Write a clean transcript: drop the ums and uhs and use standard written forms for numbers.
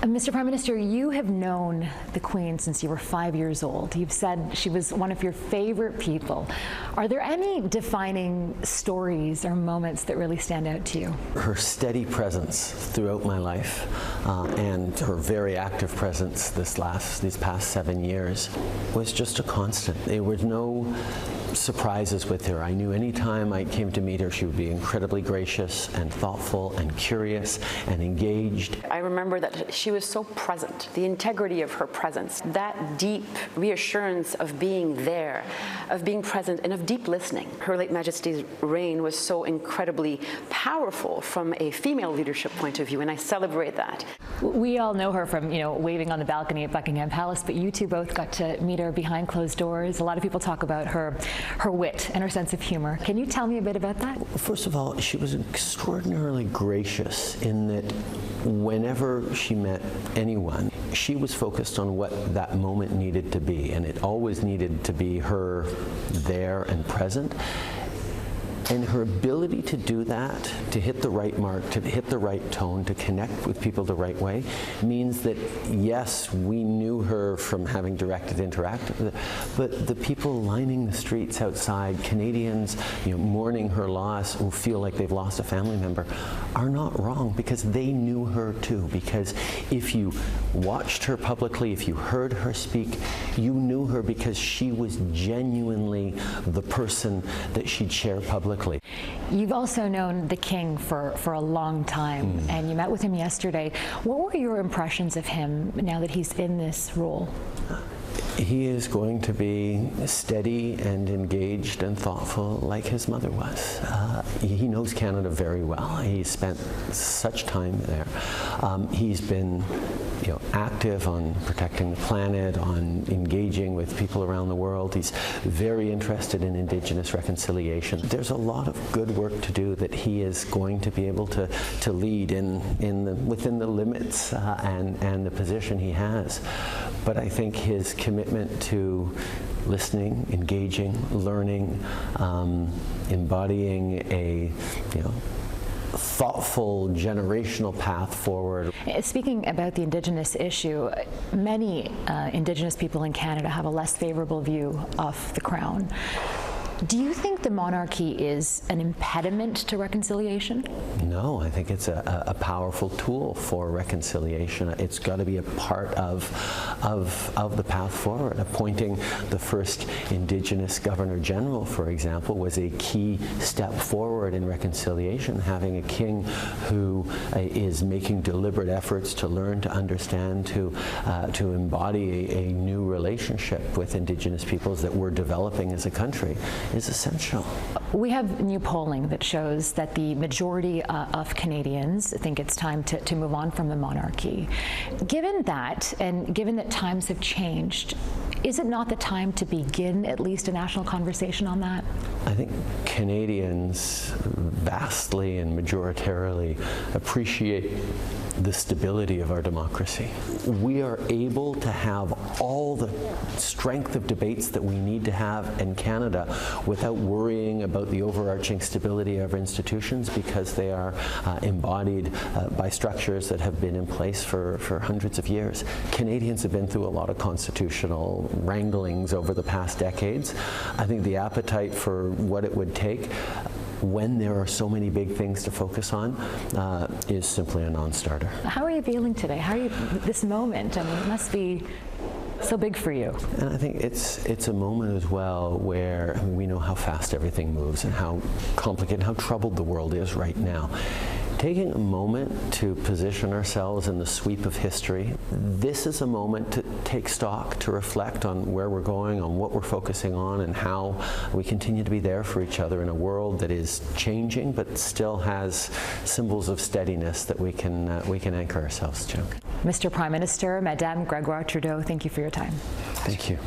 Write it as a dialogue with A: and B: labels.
A: Mr. Prime Minister, you have known the Queen since you were 5 years old. You've said she was one of your favorite people. Are there any defining stories or moments that really stand out to you?
B: Her steady presence throughout my life and her very active presence these past 7 years was just a constant. There was no surprises with her. I knew anytime I came to meet her, she would be incredibly gracious and thoughtful and curious and engaged.
C: I remember that she was so present, the integrity of her presence, that deep reassurance of being there, of being present, and of deep listening. Her late Majesty's reign was so incredibly powerful from a female leadership point of view, and I celebrate that.
A: We all know her from, waving on the balcony at Buckingham Palace, but you two both got to meet her behind closed doors. A lot of people talk about her wit and her sense of humor. Can you tell me a bit about that?
B: First of all, she was extraordinarily gracious in that whenever she met anyone, she was focused on what that moment needed to be, and it always needed to be her there and present. And her ability to do that, to hit the right mark, to hit the right tone, to connect with people the right way, means that, yes, we knew her from having directed interactive, but the people lining the streets outside, Canadians, mourning her loss, who feel like they've lost a family member, are not wrong, because they knew her too. Because if you watched her publicly, if you heard her speak, you knew her because she was genuinely the person that she'd share publicly.
A: You've also known the King for a long time, and you met with him yesterday. What were your impressions of him now that he's in this role?
B: He is going to be steady and engaged and thoughtful like his mother was. He knows Canada very well. He's spent such time there. He's been active on protecting the planet, on engaging with people around the world. He's very interested in Indigenous reconciliation. There's a lot of good work to do that he is going to be able to lead within the limits and the position he has. But I think his commitment to listening, engaging, learning, embodying a thoughtful generational path forward.
A: Speaking about the Indigenous issue, many Indigenous people in Canada have a less favorable view of the Crown. Do you think the monarchy is an impediment to reconciliation?
B: No, I think it's a powerful tool for reconciliation. It's got to be a part of the path forward. Appointing the first Indigenous Governor General, for example, was a key step forward in reconciliation. Having a king who is making deliberate efforts to learn, to understand, to embody a new relationship with Indigenous peoples that we're developing as a country is essential.
A: We have new polling that shows that the majority of Canadians think it's time to move on from the monarchy. Given that, and given that times have changed, is it not the time to begin at least a national conversation on that?
B: I think Canadians vastly and majoritarily appreciate the stability of our democracy. We are able to have all the strength of debates that we need to have in Canada without worrying about the overarching stability of our institutions, because they are embodied by structures that have been in place for hundreds of years. Canadians have been through a lot of constitutional wranglings over the past decades. I think the appetite for what it would take when there are so many big things to focus on is simply a non-starter.
A: How are you feeling today? How are you, this moment? I mean, it must be so big for you.
B: And I think it's a moment as well where we know how fast everything moves and how complicated, how troubled the world is right now. Taking a moment to position ourselves in the sweep of history, this is a moment to take stock, to reflect on where we're going, on what we're focusing on, and how we continue to be there for each other in a world that is changing but still has symbols of steadiness that we can anchor ourselves to.
A: Mr. Prime Minister, Madame Gregoire Trudeau, thank you for your time.
B: Thank you.